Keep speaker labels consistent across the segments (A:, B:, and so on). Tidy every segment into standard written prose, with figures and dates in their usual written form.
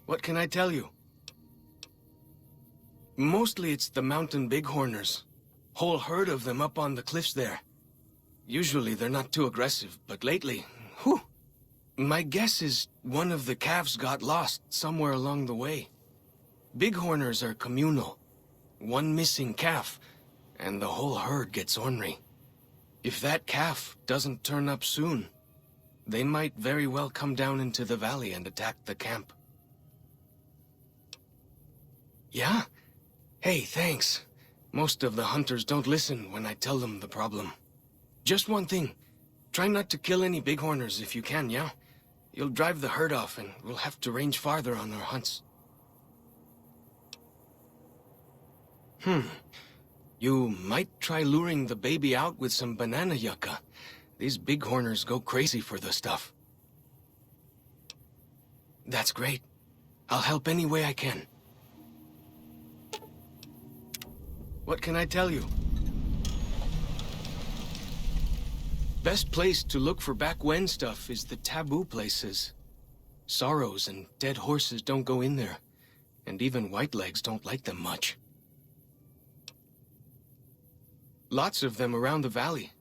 A: What can I tell you? Mostly it's the mountain bighorners. Whole herd of them up on the cliffs there. Usually they're not too aggressive, but lately, whew! My guess is one of the calves got lost somewhere along the way. Bighorners are communal. One missing calf, and the whole herd gets ornery. If that calf doesn't turn up soon, they might very well come down into the valley and attack the camp. Yeah? Hey, thanks. Most of the hunters don't listen when I tell them the problem. Just one thing. Try not to kill any bighorners if you can, yeah? You'll drive the herd off and we'll have to range farther on our hunts. You might try luring the baby out with some banana yucca. These bighorners go crazy for the stuff. That's great. I'll help any way I can. What can I tell you? Best place to look for back when stuff is the taboo places. Sorrows and dead horses don't go in there, and even Whitelegs don't like them much. Lots of them around the valley.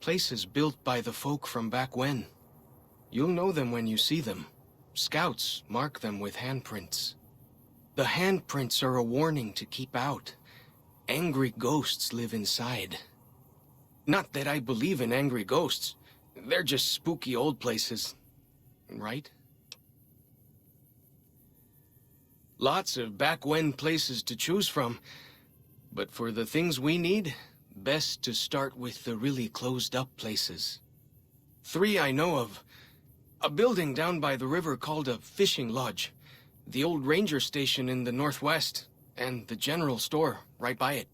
A: Places built by the folk from back when. You'll know them when you see them. Scouts mark them with handprints. The handprints are a warning to keep out. Angry ghosts live inside. Not that I believe in angry ghosts. They're just spooky old places, right? Lots of back when places to choose from. But for the things we need, best to start with the really closed-up places. 3 I know of. A building down by the river called a fishing lodge. The old ranger station in the northwest. And the general store right by it.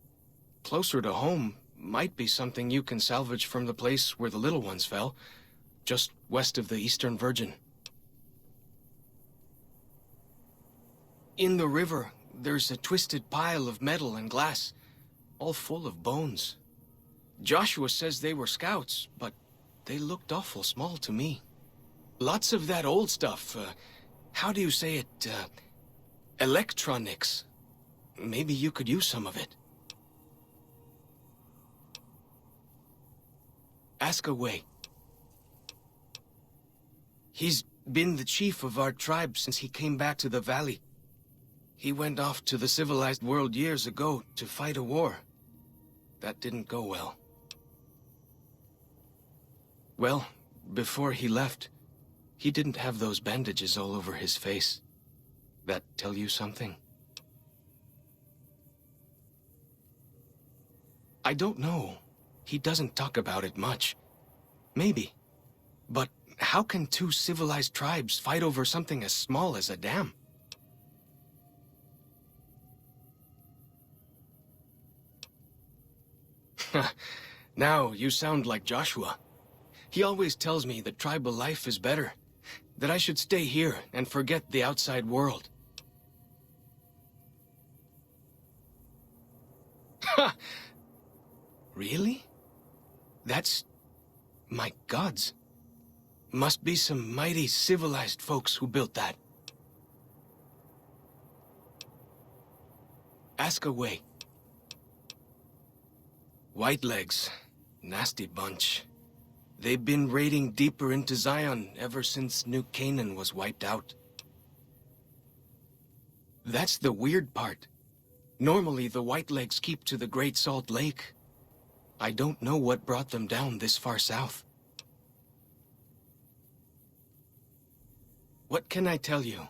A: Closer to home might be something you can salvage from the place where the little ones fell. Just west of the Eastern Virgin. In the river, there's a twisted pile of metal and glass. All full of bones. Joshua says they were scouts, but they looked awful small to me. Lots of that old stuff, how do you say it, electronics. Maybe you could use some of it. Ask away. He's been the chief of our tribe since he came back to the valley. He went off to the civilized world years ago to fight a war. That didn't go well. Well, before he left, he didn't have those bandages all over his face. That tell you something? I don't know. He doesn't talk about it much. Maybe. But how can 2 civilized tribes fight over something as small as a dam? Now you sound like Joshua. He always tells me that tribal life is better. That I should stay here and forget the outside world. Ha! Really? That's... my gods. Must be some mighty civilized folks who built that. Ask away. Whitelegs. Nasty bunch. They've been raiding deeper into Zion ever since New Canaan was wiped out. That's the weird part. Normally the Whitelegs keep to the Great Salt Lake. I don't know what brought them down this far south. What can I tell you?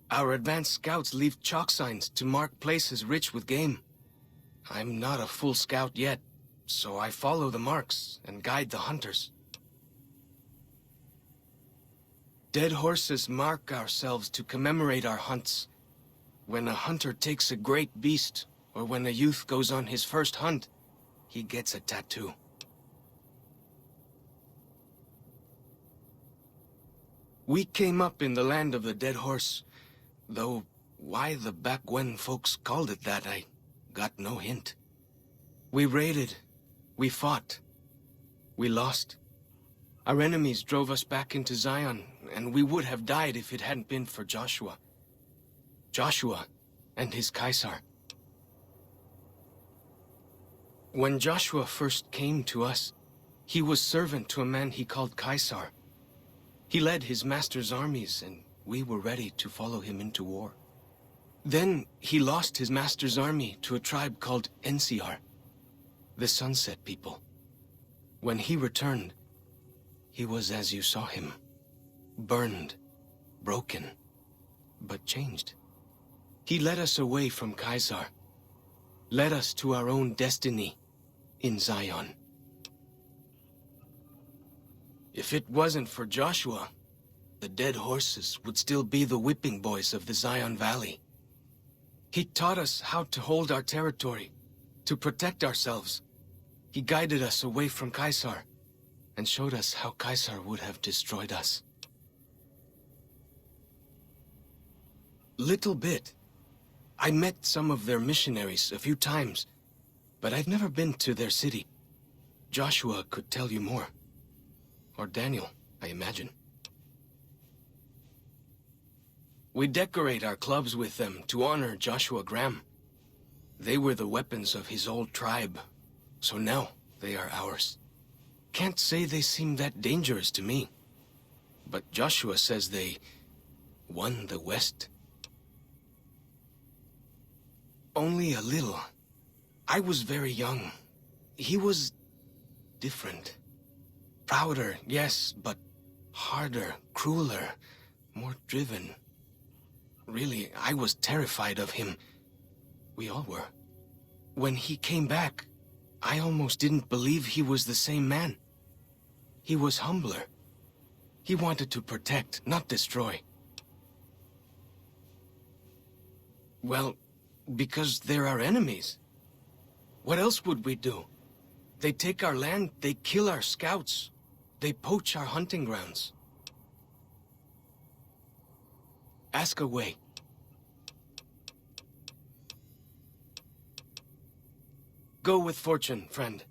A: Our advanced scouts leave chalk signs to mark places rich with game. I'm not a full scout yet, so I follow the marks and guide the hunters. Dead horses mark ourselves to commemorate our hunts. When a hunter takes a great beast, or when a youth goes on his first hunt, he gets a tattoo. We came up in the land of the dead horse, though why the back when folks called it that, I got no hint. We raided, we fought, we lost. Our enemies drove us back into Zion, and we would have died if it hadn't been for Joshua. Joshua and his Caesar. When Joshua first came to us, he was servant to a man he called Caesar. He led his master's armies, and we were ready to follow him into war. Then he lost his master's army to a tribe called NCR, the Sunset People. When he returned, he was as you saw him. Burned, broken, but changed. He led us away from Caesar, led us to our own destiny in Zion. If it wasn't for Joshua, the dead horses would still be the whipping boys of the Zion Valley. He taught us how to hold our territory, to protect ourselves. He guided us away from Caesar, and showed us how Caesar would have destroyed us. Little bit. I met some of their missionaries a few times, but I've never been to their city. Joshua could tell you more. Or Daniel, I imagine. We decorate our clubs with them to honor Joshua Graham. They were the weapons of his old tribe, so now they are ours. Can't say they seem that dangerous to me, but Joshua says they won the West. Only a little. I was very young. He was different. Prouder, yes, but harder, crueler, more driven. Really, I was terrified of him. We all were. When he came back, I almost didn't believe he was the same man. He was humbler. He wanted to protect, not destroy. Well, because they're our enemies. What else would we do? They take our land, they kill our scouts, they poach our hunting grounds. Ask away. Go with fortune, friend.